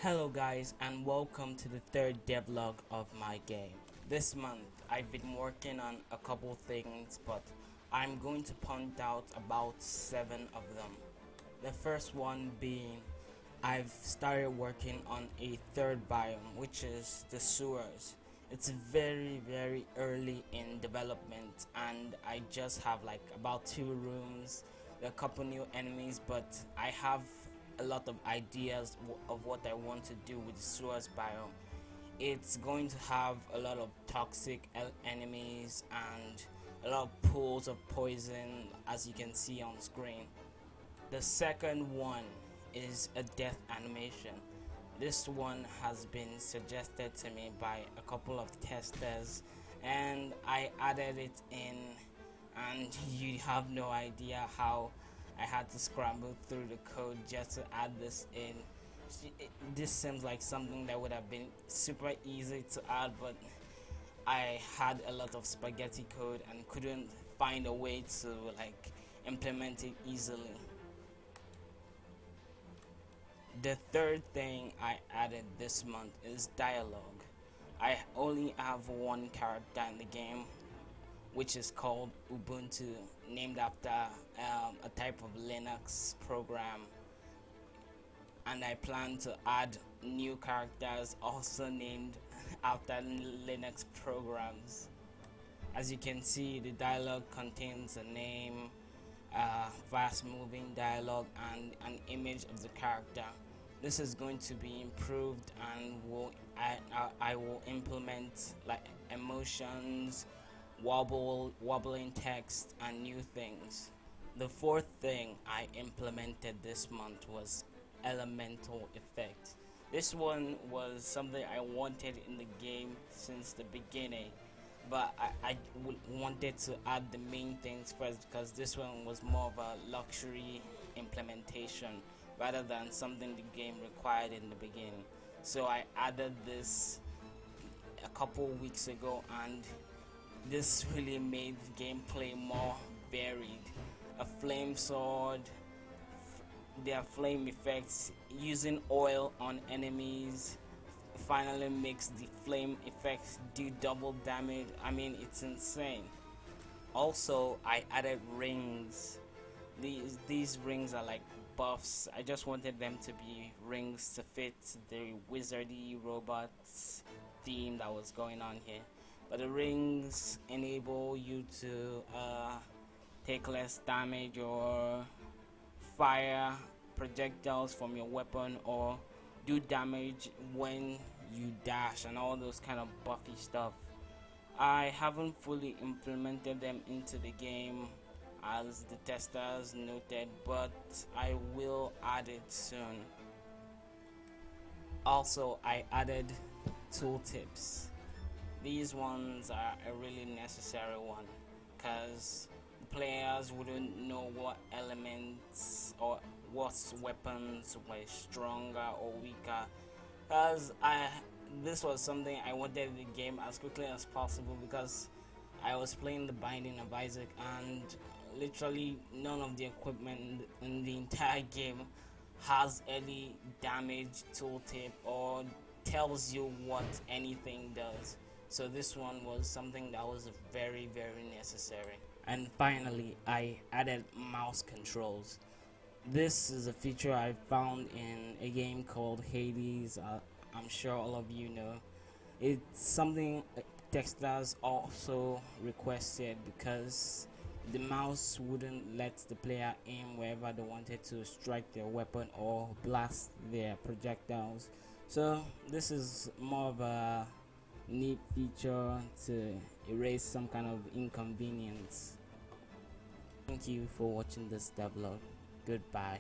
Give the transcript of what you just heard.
Hello guys, and welcome to the third devlog of my game. This month I've been working on a couple things, but I'm going to point out about 7 of them. The first one being I've started working on a third biome, which is the sewers. It's very early in development and I just have like about 2 rooms, a couple new enemies, but I have a lot of ideas of what I want to do with the sewers biome. It's going to have a lot of toxic enemies and a lot of pools of poison, as you can see on screen. The second one is a death animation. This one has been suggested to me by a couple of testers and I added it in, and you have no idea how I had to scramble through the code just to add this in. This seems like something that would have been super easy to add, but I had a lot of spaghetti code and couldn't find a way to like implement it easily. The third thing I added this month is dialogue. I only have one character in the game, which is called Ubuntu, named after a type of Linux program, and I plan to add new characters also named after Linux programs. As you can see, the dialogue contains a name, fast moving dialogue, and an image of the character. This is going to be improved and I will implement like emotions, wobbling text, and new things. The fourth thing I implemented this month was elemental effects. This one was something I wanted in the game since the beginning, but I wanted to add the main things first because this one was more of a luxury implementation rather than something the game required in the beginning. So I added this a couple weeks ago, and this really made gameplay more varied. A flame sword, their flame effects, using oil on enemies finally makes the flame effects do double damage. I mean, it's insane. Also, I added rings. These rings are like buffs. I just wanted them to be rings to fit the wizardy robots theme that was going on here. But the rings enable you to take less damage or fire projectiles from your weapon or do damage when you dash and all those kind of buffy stuff. I haven't fully implemented them into the game as the testers noted, but I will add it soon. Also, I added tooltips. These ones are a really necessary one because players wouldn't know what elements or what weapons were stronger or weaker, because this was something I wanted in the game as quickly as possible because I was playing the Binding of Isaac and literally none of the equipment in the entire game has any damage tooltip or tells you what anything does. So this one was something that was very necessary. And finally, I added mouse controls. This is a feature I found in a game called Hades. I'm sure all of you know. It's something testers also requested because the mouse wouldn't let the player aim wherever they wanted to strike their weapon or blast their projectiles. So this is more of a neat feature to erase some kind of inconvenience. Thank you for watching this devlog. Goodbye.